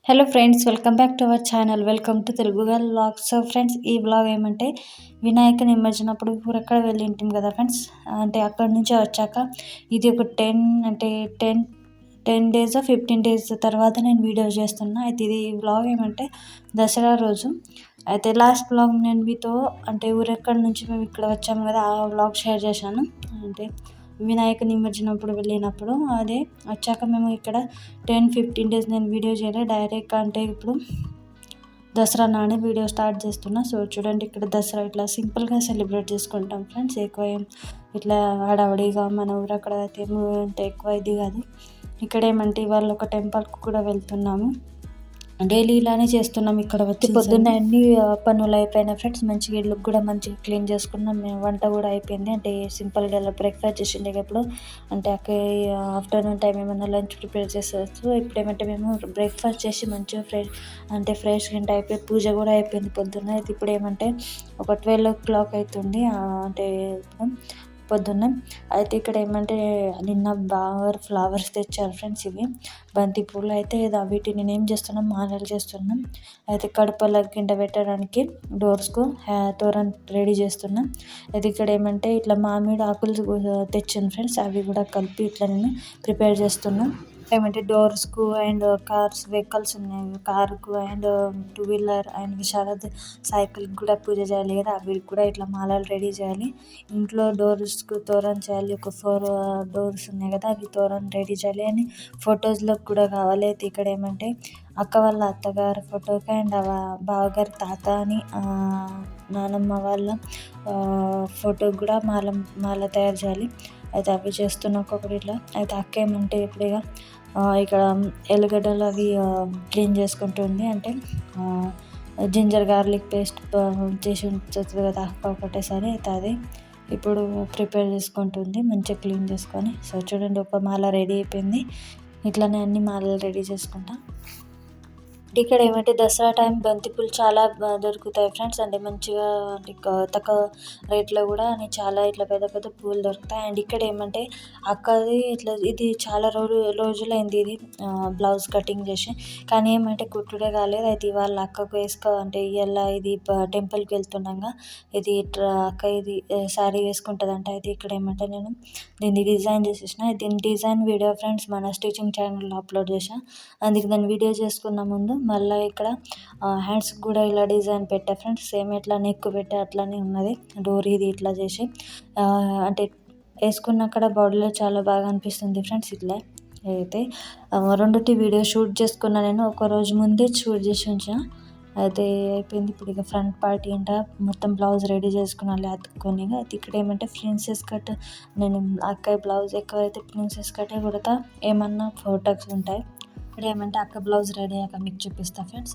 Hello friends, welcome back to our channel. Welcome to Telugu girl vlogs. So friends, ఈ vlog ఏమంటే వినాయక నిమజ్జనప్పుడు ఊరక్కడ వెళ్ళి ఉంటాం కదా ఫ్రెండ్స్. అంటే అక్కడి నుంచి వచ్చాక ఇది ఒక 10 డేస్ 15 డేస్ తర్వాత నేను వీడియో చేస్తున్నా. అయితే ఇది వ్లాగ్ ఏమంటే దసరా రోజు. అయితే లాస్ట్ వ్లాగ్ నేను మీతో అంటే ఊరెక్కడి నుంచి మేము ఇక్కడ వచ్చాము కదా, ఆ వ్లాగ్ షేర్ చేశాను. అంటే వినాయక నిమజ్జనప్పుడు వెళ్ళినప్పుడు అదే వచ్చాక మేము ఇక్కడ 10-15 డేస్ నేను వీడియో చేయలేదు. డైరెక్ట్ అంటే ఇప్పుడు దసరా నాడే వీడియో స్టార్ట్ చేస్తున్నా. సో చూడండి, ఇక్కడ దసరా ఇట్లా సింపుల్గా సెలబ్రేట్ చేసుకుంటాం ఫ్రెండ్స్. ఎక్కువ ఏం ఇట్లా హడావుడిగా మన ఊరు అక్కడ అయితే అంటే ఎక్కువ ఇది కాదు. ఇక్కడ ఏమంటే ఇవాళ ఒక టెంపుల్కి కూడా వెళ్తున్నాము. డైలీ ఇలానే చేస్తున్నాం. ఇక్కడ వచ్చి పొద్దున్నే అన్ని పనులు అయిపోయినాయి ఫ్రెండ్స్. మంచిగా ఇల్లు కూడా మంచిగా క్లీన్ చేసుకున్నాం. మేము వంట కూడా అయిపోయింది. అంటే సింపుల్గా ఇలా బ్రేక్ఫాస్ట్ చేసిండే ఇప్పుడు అంటే అక్కడ ఆఫ్టర్నూన్ టైం ఏమన్నా లంచ్ ప్రిపేర్ చేసేవచ్చు. ఇప్పుడు ఏమంటే మేము బ్రేక్ఫాస్ట్ చేసి మంచిగా ఫ్రెష్ గంట అయిపోయి పూజ కూడా అయిపోయింది పొద్దున్న. అయితే ఇప్పుడు ఏమంటే ఒక 12 o'clock అవుతుంది. అంటే పొద్దున్న అయితే ఇక్కడ ఏమంటే నిన్న బాగా ఫ్లవర్స్ తెచ్చారు ఫ్రెండ్స్. ఇవి బంతి పూలు. అయితే వీటిని నేను ఏం చేస్తున్నాం, మాలలు చేస్తున్నాం. అయితే కడపల కింద పెట్టడానికి డోర్స్కు తోరణ రెడీ చేస్తున్నాం. అయితే ఇక్కడ ఏమంటే ఇట్లా మామిడి ఆకులు తెచ్చాను ఫ్రెండ్స్. అవి కూడా కలిపి ఇట్లా నేను ప్రిపేర్ చేస్తున్నాం. ఏమంటే డోర్స్కు అండ్ కార్స్ వెహికల్స్ ఉన్నాయి. కార్కు అండ్ 2-wheeler అండ్ విశారద్ సైకిల్కి కూడా పూజ చేయాలి కదా, అవి కూడా ఇట్లా మాలలు రెడీ చేయాలి. ఇంట్లో డోర్స్కు తోరణ చేయాలి. ఒక 4 డోర్స్ ఉన్నాయి కదా, అవి తోరణ రెడీ చేయాలి అని ఫొటోస్లో కూడా కావాలి. అయితే ఇక్కడ ఏమంటే అక్క వాళ్ళ అత్తగారి ఫోటోకి అండ్ బావగారి తాత అని నానమ్మ వాళ్ళ ఫోటోకి కూడా మాల తయారు చేయాలి. అయితే అవి చేస్తున్న ఒక్కొక్కటి ఇట్లా. అయితే అక్క ఏమంటే ఇప్పుడు ఇక్కడ ఎల్లిగడ్డలు అవి క్లీన్ చేసుకుంటుంది. అంటే జింజర్ గార్లిక్ పేస్ట్ చేసి ఉంచుతుంది కదా అక్క ఒకటేసారి. అయితే అది ఇప్పుడు ప్రిపేర్ చేసుకుంటుంది మంచిగా క్లీన్ చేసుకొని. సో చూడండి, ఒక మాల రెడీ అయిపోయింది. ఇట్లానే అన్ని మాలలు రెడీ చేసుకుంటా. ఇక్కడ ఏమంటే దసరా టైం బంతిపూలు చాలా దొరుకుతాయి ఫ్రెండ్స్. అంటే మంచిగా అంటే తక్కువ రేట్లో కూడా చాలా ఇట్లా పెద్ద పెద్ద పూలు దొరుకుతాయి. అండ్ ఇక్కడ ఏమంటే అక్కది ఇట్లా ఇది చాలా రోజులైంది ఇది బ్లౌజ్ కటింగ్ చేసి, కానీ ఏమంటే కుట్టుడే కాలేదు. అయితే ఇవాళ అక్కకు అంటే ఇవాళ ఇది టెంపుల్కి వెళ్తున్నాగా ఇది అక్క ఇది శారీ వేసుకుంటుందంట. అయితే ఇక్కడ ఏమంటే నేను దీన్ని డిజైన్ చేసేసిన. దీని డిజైన్ వీడియో ఫ్రెండ్స్ మన స్టిచింగ్ ఛానల్లో అప్లోడ్ చేసాను. అందుకే దాన్ని వీడియో చేసుకున్న ముందు మళ్ళీ ఇక్కడ హ్యాండ్స్కి కూడా ఇలా డిజైన్ పెట్టా ఫ్రెండ్స్. సేమ్ ఎట్లా నెక్ పెట్టా అట్లానే ఉన్నది. డోర్ ఇది ఇట్లా చేసి అంటే వేసుకున్నక్కడ బాడీలో చాలా బాగా అనిపిస్తుంది ఫ్రెండ్స్. ఇట్లా అయితే 2 వీడియో షూట్ చేసుకున్నా నేను. ఒక రోజు ముందే షూట్ చేసి ఉంచిన. అయితే అయిపోయింది. ఇప్పుడు ఇక ఫ్రంట్ పార్టీ అంట మొత్తం బ్లౌజ్ రెడీ చేసుకున్నాను అతుక్కొని. అయితే ఇక్కడ ఏమంటే ప్రిన్సెస్ కట్ నేను అక్క బ్లౌజ్ ఎక్కువైతే ప్రిన్సెస్ కట్టే కుడతా. ఏమన్నా ఫోటోస్ ఉంటాయి. ఇక్కడ ఏమంటే అక్క బ్లౌజ్ రెడీ అయ్యాక మీకు చూపిస్తా ఫ్రెండ్స్.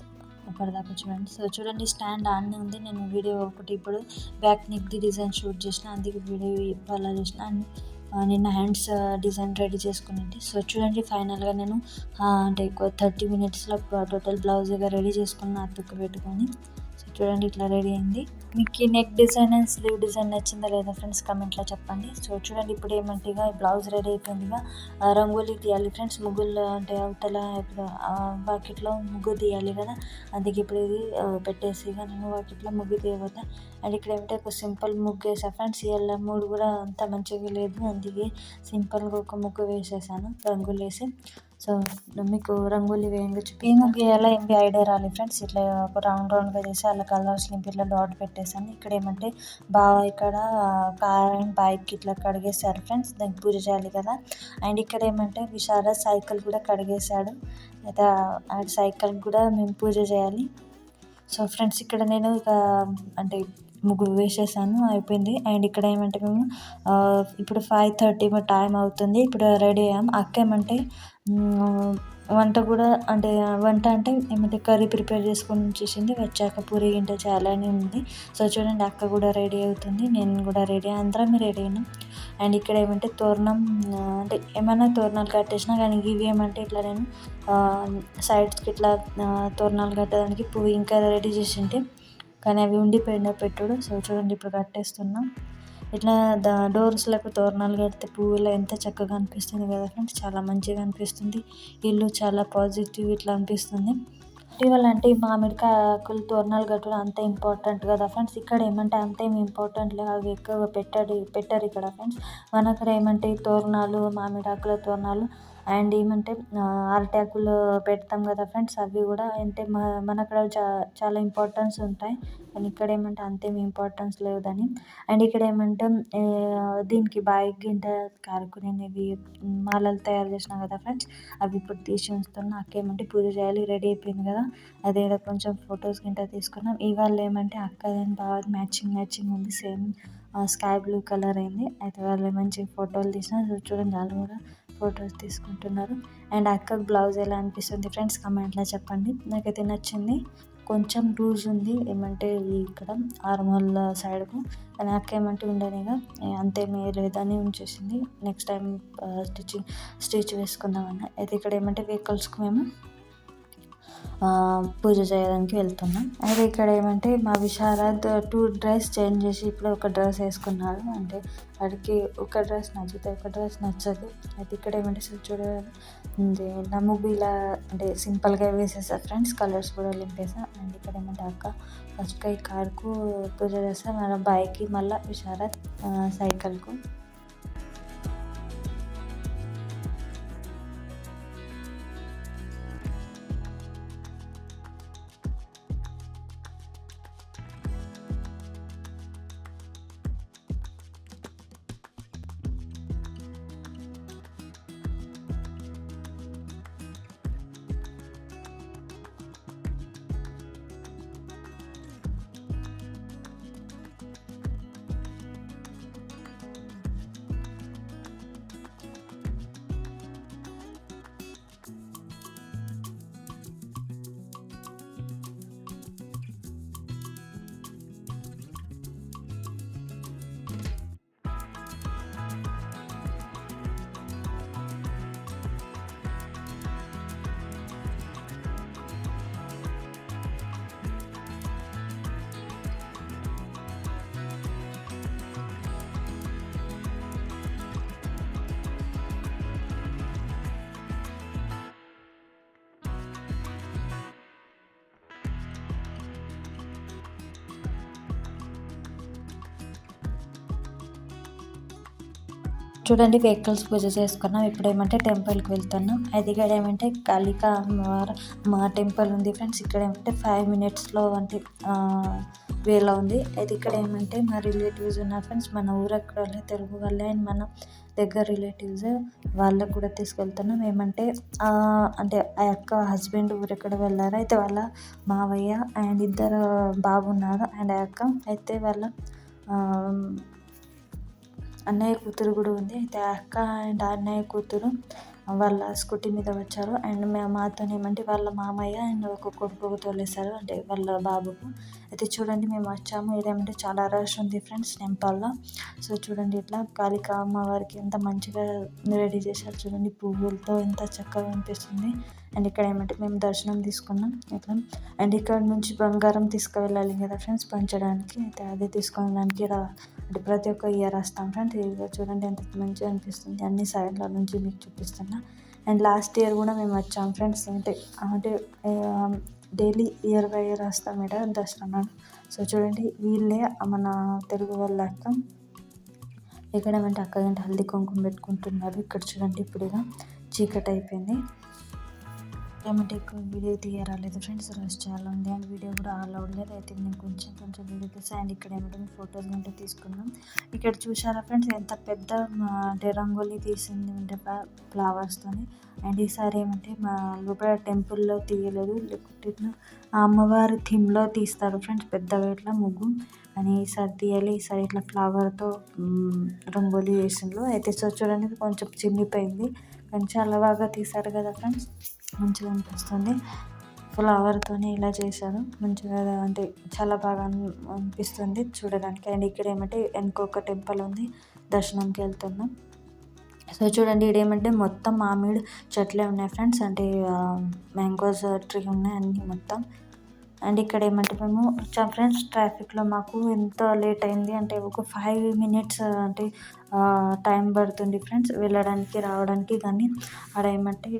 అప్పటిదాకా చూడండి. సో చూడండి, స్టాండ్ ఆన్నే ఉంది. నేను వీడియో ఒకటి ఇప్పుడు బ్యాక్ నెక్ది డిజైన్ షూట్ చేసిన, అందుకే వీడియో అలా చేసిన. అండ్ నిన్న హ్యాండ్స్ డిజైన్ రెడీ చేసుకునేది. సో చూడండి, ఫైనల్గా నేను అంటే 30 minutesలో టోటల్ బ్లౌజ్గా రెడీ చేసుకున్న అతుక్కు పెట్టుకొని. సో చూడండి, ఇట్లా రెడీ అయింది. మీకు ఈ neck design and slew design నచ్చిందా లేదా ఫ్రెండ్స్, కమెంట్లో చెప్పండి. సో చూడండి, ఇప్పుడు ఏమంటే బ్లౌజ్ రెడీ అయిపోయిందిగా రంగోలీ తీయాలి ఫ్రెండ్స్. ముగ్గులు అంటే అవతల ఇప్పుడు వాకిట్లో ముగ్గు తీయాలి కదా, అందుకే ఇప్పుడు ఇది పెట్టేసి నేను వాకిట్లో ముగ్గు తీయబోతా. అండ్ ఇక్కడ ఏమంటే ఒక సింపుల్ ముగ్గు వేసా ఫ్రెండ్స్. ఇవాళ మూడు కూడా అంత మంచిగా లేదు, అందుకే సింపుల్గా ఒక ముగ్గు వేసేసాను రంగులు వేసి. సో మీకు రంగోలీ వేయంగా ఈ ముగ్గు వేయాలా ఏంటి ఐడియా రాలేదు ఫ్రెండ్స్. ఇట్లా ఒక రౌండ్గా చేసి అలా కలర్స్ నింపి ఇట్లా డాట్ పెట్టేసాను. ఇక్కడ ఏమంటే బాగా ఇక్కడ కార్ అండ్ బైక్ ఇట్లా కడిగేశారు ఫ్రెండ్స్. దానికి పూజ చేయాలి కదా. అండ్ ఇక్కడ ఏమంటే విశారద్ సైకిల్ కూడా కడిగేశాడు. అయితే ఆ సైకిల్ కూడా మేము పూజ చేయాలి. సో ఫ్రెండ్స్, ఇక్కడ నేను ఇక అంటే ముగ్గు వేసేసాను, అయిపోయింది. అండ్ ఇక్కడ ఏమంటే మేము ఇప్పుడు 5:30 టైం అవుతుంది. ఇప్పుడు రెడీ అయ్యాం. అక్క ఏమంటే వంట కూడా అంటే ఏమంటే కర్రీ ప్రిపేర్ చేసుకొని ఉంచేసింది. వచ్చాక పూరి గింట చాలానే ఉంది. సో చూడండి, అక్క కూడా రెడీ అవుతుంది, నేను కూడా రెడీ, అందరం రెడీ అయినాం. అండ్ ఇక్కడ ఏమంటే తోరణం అంటే ఏమైనా తోరణాలు కట్టేసినా, కానీ ఇవి ఏమంటే ఇట్లా నేను సైడ్స్కి ఇట్లా తోరణాలు కట్టడానికి పువ్వు ఇంకా రెడీ చేసింటే, కానీ అవి ఉండిపోయిన పెట్టుడు. సో చూడండి, ఇప్పుడు కట్టేస్తున్నాం. ఇట్లా డోర్స్లకు తోరణాలు కడితే పువ్వులు ఎంత చక్కగా అనిపిస్తుంది కదా ఫ్రెండ్స్. చాలా మంచిగా అనిపిస్తుంది. ఇల్లు చాలా పాజిటివ్ ఇట్లా అనిపిస్తుంది. ఇటీవల అంటే ఈ మామిడికాయ ఆకులు తోరణాలు కట్టడం అంత ఇంపార్టెంట్ కదా ఫ్రెండ్స్. ఇక్కడ ఏమంటే అంతేం ఇంపార్టెంట్ లేవు, అవి ఎక్కువగా పెట్టరు ఇక్కడ ఫ్రెండ్స్. మన అక్కడ ఏమంటే తోరణాలు, మామిడి ఆకుల తోరణాలు అండ్ ఏమంటే అరటాకులు పెడతాం కదా ఫ్రెండ్స్. అవి కూడా అంటే మన అక్కడ చాలా ఇంపార్టెన్స్ ఉంటాయి. కానీ ఇక్కడ ఏమంటే అంతేం ఇంపార్టెన్స్ లేవు దాని. అండ్ ఇక్కడ ఏమంటే దీనికి బాయి గింట కారుకునేవి మాలలు తయారు చేసినా కదా ఫ్రెండ్స్. అవి ఇప్పుడు తీసి ఉంచుతున్నా. అక్క ఏమంటే పూజ చేయాలి, రెడీ అయిపోయింది కదా. అదే కొంచెం ఫొటోస్ గింట తీసుకున్నాం. ఇవాళ ఏమంటే అక్కదని బాగా మ్యాచింగ్ ఉంది, సేమ్ స్కై బ్లూ కలర్ అయింది. అయితే వాళ్ళు మంచి ఫోటోలు తీసిన చూడండి, వాళ్ళు కూడా ఫొటోస్ తీసుకుంటున్నారు. అండ్ అక్కకు బ్లౌజ్ ఎలా అనిపిస్తుంది ఫ్రెండ్స్ కమెంట్లో చెప్పండి. నాకైతే నచ్చింది. కొంచెం లూజ్ ఉంది ఏమంటే ఇక్కడ ఆర్మోల్ సైడ్కు, కానీ అక్క ఏమంటే ఉండనిగా అంతేమీ లేదని ఉంచేసింది. నెక్స్ట్ టైం స్టిచ్ వేసుకుందామని. అయితే ఇక్కడ ఏమంటే వెహికల్స్కి మేము పూజ చేయడానికి వెళ్తున్నాం. అయితే ఇక్కడ ఏమంటే మా విశారద్ 2 డ్రెస్ చేంజ్ చేసి ఇప్పుడు ఒక డ్రెస్ వేసుకున్నాడు. అంటే వాడికి ఒక డ్రెస్ నచ్చితే ఒక డ్రెస్ నచ్చదు. అయితే ఇక్కడ ఏమంటే చూడండి నమ్ముబీలా అంటే సింపుల్గా వేసేసా ఫ్రెండ్స్, కలర్స్ కూడా లింపేసా. అండ్ ఇక్కడ ఏమంటే అక్క ఫస్ట్గా ఈ కార్కు పూజ చేస్తా, మన బైక్కి మళ్ళీ విశారద్ సైకిల్కు. చూడండి వెహికల్స్ పూజ చేసుకున్నాం. ఇప్పుడు ఏమంటే టెంపుల్కి వెళ్తున్నాం. అది ఇక్కడ ఏమంటే కాళికా అమ్మవారు మా టెంపుల్ ఉంది ఫ్రెండ్స్. ఇక్కడ ఏమంటే 5 minutesలో అంటే వేలో ఉంది. అయితే ఇక్కడ ఏమంటే మా రిలేటివ్స్ ఉన్నారు ఫ్రెండ్స్. మన ఊరు అక్కడ తెలుగు వాళ్ళే అండ్ మన దగ్గర రిలేటివ్స్, వాళ్ళకు కూడా తీసుకెళ్తున్నాం. ఏమంటే అంటే ఆ యొక్క హస్బెండ్ ఊరు ఎక్కడ వెళ్ళారు. అయితే వాళ్ళ మావయ్య అండ్ 2 బాబు ఉన్నారు. అండ్ ఆ యొక్క అయితే వాళ్ళ అన్నయ్య కూతురు కూడా ఉంది. అయితే అక్క అండ్ అన్నయ్య కూతురు వాళ్ళ స్కూటీ మీద వచ్చారు. అండ్ మాతో ఏమంటే వాళ్ళ మామయ్య అండ్ ఒక కొడుకు తోలేశారు, అంటే వాళ్ళ బాబుకు. అయితే చూడండి మేము వచ్చాము. ఇదేమంటే చాలా రష్ ఉంది ఫ్రెండ్స్ టెంపుల్లో. సో చూడండి ఇట్లా కాళికా అమ్మవారికి ఎంత మంచిగా రెడీ చేశారు చూడండి, పువ్వులతో ఎంత చక్కగా అనిపిస్తుంది. అండ్ ఇక్కడ ఏమంటే మేము దర్శనం తీసుకున్నాం ఇట్లా. అండ్ ఇక్కడ నుంచి బంగారం తీసుకువెళ్ళాలి కదా ఫ్రెండ్స్ పంచడానికి. అయితే అదే తీసుకోవడానికి అంటే ప్రతి ఒక్క ఇయర్ వస్తాం ఫ్రెండ్స్. ఇదిగో చూడండి ఎంత మంచిగా అనిపిస్తుంది. అన్ని సైడ్ల నుంచి మీకు చూపిస్తున్నా. అండ్ లాస్ట్ ఇయర్ కూడా మేము వచ్చాం ఫ్రెండ్స్. అంటే డైలీ ఇయర్ బై ఇయర్ వస్తాం ఇక్కడ దసరా. సో చూడండి వీళ్ళే మన తెలుగు వాళ్ళ అక్క. ఇక్కడ ఏమంటే అక్క గంట హల్దీ కుంకుమ పెట్టుకుంటున్నారు. ఇక్కడ చూడండి ఇప్పుడు ఇక చీకటి అయిపోయింది. ఏమంటే ఎక్కువ వీడియో తీయరాలేదు ఫ్రెండ్స్, రష్ చాలా ఉంది. అండ్ వీడియో కూడా అలౌడ్ లేదు. అయితే నేను కొంచెం వీడియో తీసాను. అండ్ ఇక్కడ ఏమంటే ఫొటోస్ గంటే తీసుకున్నాం. ఇక్కడ చూసారా ఫ్రెండ్స్ ఎంత పెద్ద అంటే రంగోలీ తీసింది అంటే ఫ్లవర్స్తోని. అండ్ ఈసారి ఏమంటే మా లోపల టెంపుల్లో తీయలేదు, లేకపోతే ఆ అమ్మవారి థీమ్లో తీస్తారు ఫ్రెండ్స్ పెద్దగా ఇట్లా ముగ్గు. అని ఈసారి తీయాలి. ఈసారి ఇట్లా ఫ్లవర్తో రంగోలీ వేసిండ్రు. అయితే సో చూడండి కొంచెం చిమ్మిపోయింది, కానీ చాలా బాగా తీశారు కదా ఫ్రెండ్స్, మంచిగా అనిపిస్తుంది. ఫ్లవర్తోనే ఇలా చేశారు మంచిగా, అంటే చాలా బాగా అనిపిస్తుంది చూడడానికి. అండ్ ఇక్కడ ఏమంటే ఇంకొక టెంపుల్ ఉంది, దర్శనంకి వెళ్తున్నాం. సో చూడండి ఇక్కడ ఏమంటే మొత్తం మామిడి చెట్లే ఉన్నాయి ఫ్రెండ్స్. అంటే మ్యాంగోస్ ట్రీ ఉన్నాయి అన్నీ మొత్తం. అండ్ ఇక్కడ ఏమంటే మేము వచ్చాం ఫ్రెండ్స్. ట్రాఫిక్లో మాకు ఎంత లేట్ అయింది అంటే ఒక 5 మినిట్స్ అంటే టైం పడుతుంది ఫ్రెండ్స్ వెళ్ళడానికి రావడానికి. కానీ ఆడ ఏమంటే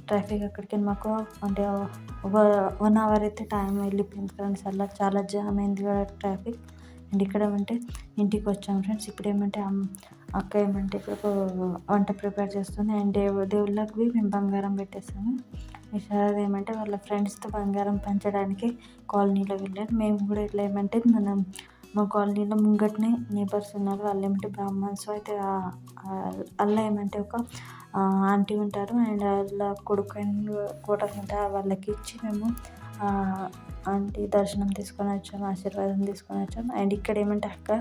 ట్రాఫిక్ అక్కడికి మాకు అంటే ఒక 1 అవర్ అయితే టైం వెళ్ళిపోయింది ఫ్రెండ్స్. అలా చాలా జామ్ అయింది కూడా ట్రాఫిక్. అండ్ ఇక్కడ ఏమంటే ఇంటికి వచ్చాం ఫ్రెండ్స్. ఇప్పుడు ఏమంటే అక్క ఏమంటే ఇప్పుడు వంట ప్రిపేర్ చేస్తుంది. అండ్ దేవుళ్ళకి మేము బంగారం పెట్టేస్తాము. ఈసారి ఏమంటే వాళ్ళ ఫ్రెండ్స్తో బంగారం పంచడానికి కాలనీలో వెళ్ళారు. మేము కూడా ఇట్లా ఏమంటే మా కాలనీలో ముంగటనే నేబర్స్ ఉన్నారు. వాళ్ళు ఏమంటే బ్రాహ్మణ్స్. అయితే అలా ఏమంటే ఒక ఆంటీ ఉంటారు. అండ్ వాళ్ళ కొడుకు అండ్ కోటర్స్ ఉంటారు. వాళ్ళకి ఇచ్చి మేము ఆంటీ దర్శనం తీసుకొని వచ్చాము, ఆశీర్వాదం తీసుకొని వచ్చాము. అండ్ ఇక్కడ ఏమంటే అక్క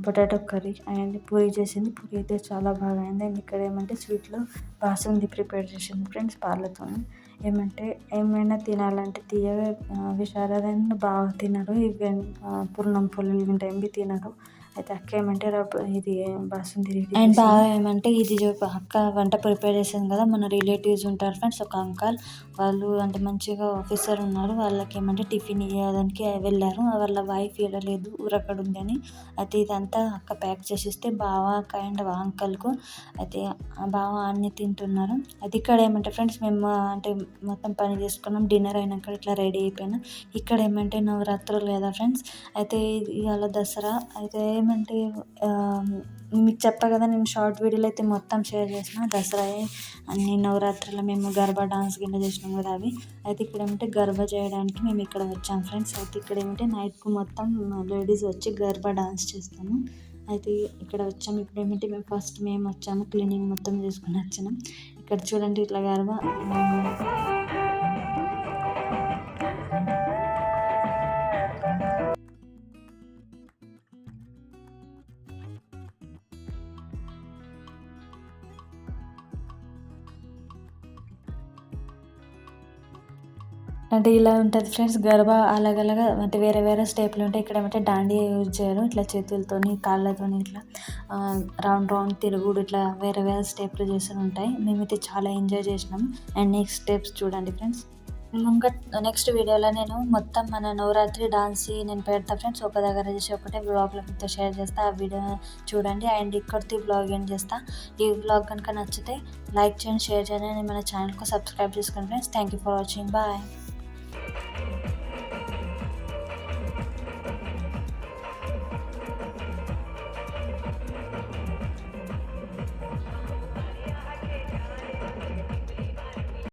పొటాటో కర్రీ అండ్ పూరి చేసింది. పూరి అయితే చాలా బాగా అయింది. అండ్ ఇక్కడ ఏమంటే స్వీట్లో బాసుంది ప్రిపేర్ చేసింది ఫ్రెండ్స్ పాలతో. ఏమంటే ఏమైనా తినాలంటే తీయగా విషారాదైనా బాగా తినరు. ఈవెన్ పూర్ణం పొల్లులు ఉంటాయి ఏమి తినరు. అయితే అక్క ఏమంటే ఇది బాసుంది అండ్ బాగా ఏమంటే ఇది అక్క వంట ప్రిపేర్ చేసింది కదా. మన రిలేటివ్స్ ఉంటారు ఫ్రెండ్స్. ఒక అంకల్ వాళ్ళు అంటే మంచిగా ఆఫీసర్ ఉన్నారు. వాళ్ళకి ఏమంటే టిఫిన్ ఇవ్వడానికి వెళ్ళారు. వాళ్ళ వైఫ్ ఇవ్వలేదు ఊరక్కడ ఉంది అని. అయితే ఇదంతా అక్క ప్యాక్ చేసిస్తే బావ అండ్ అంకల్కు అయితే బావ అన్నీ తింటున్నారు. అయితే ఇక్కడ ఏమంటే ఫ్రెండ్స్ మేము అంటే మొత్తం పని చేసుకున్నాం. డిన్నర్ అయినాక ఇట్లా రెడీ అయిపోయినా. ఇక్కడ ఏమంటే నవరాత్రులు కదా ఫ్రెండ్స్. అయితే ఇవాళ దసరా. అయితే ఏమంటే మీకు చెప్పా కదా నేను షార్ట్ వీడియోలో అయితే మొత్తం షేర్ చేసిన దసరా అన్ని నవరాత్రులు మేము గర్బా డాన్స్ కింద చేసినాం కదా అవి. అయితే ఇక్కడ ఏమంటే గర్బా చేయడానికి మేము ఇక్కడ వచ్చాం ఫ్రెండ్స్. అయితే ఇక్కడ ఏమంటే నైట్కు మొత్తం లేడీస్ వచ్చి గర్బా డాన్స్ చేస్తాము. అయితే ఇక్కడ వచ్చాము. ఇప్పుడు ఏమంటే మేము వచ్చాము క్లీనింగ్ మొత్తం చేసుకుని వచ్చినాం. ఇక్కడ చూడండి ఇట్లా గర్బా అంటే ఇలా ఉంటుంది ఫ్రెండ్స్. గర్బా అలాగలాగా అంటే వేరే వేరే స్టెప్లు ఉంటాయి. ఇక్కడ ఏమంటే దాండియా యూజ్ చేయరు. ఇట్లా చేతులతోని కాళ్ళతోని ఇట్లా రౌండ్ రౌండ్ తిరుగుడు ఇట్లా వేరే వేరే స్టెప్లు చేస్తూ ఉంటాయి. మేమైతే చాలా ఎంజాయ్ చేసినాం. అండ్ నెక్స్ట్ స్టెప్స్ చూడండి ఫ్రెండ్స్. నెక్స్ట్ వీడియోలో నేను మొత్తం మన నవరాత్రి డాన్స్ నేను పెడతా ఫ్రెండ్స్. ఒక దగ్గర చేసి ఒకటే బ్లాగ్లో మీతో షేర్ చేస్తా. ఆ వీడియో చూడండి. అండ్ ఇక్కడితో బ్లాగ్ ఏం చేస్తా. ఈ బ్లాగ్ కనుక నచ్చితే లైక్ చేయండి, షేర్ చేయండి. మన ఛానల్కు సబ్స్క్రైబ్ చేసుకోండి friends. Thank you for watching. Bye.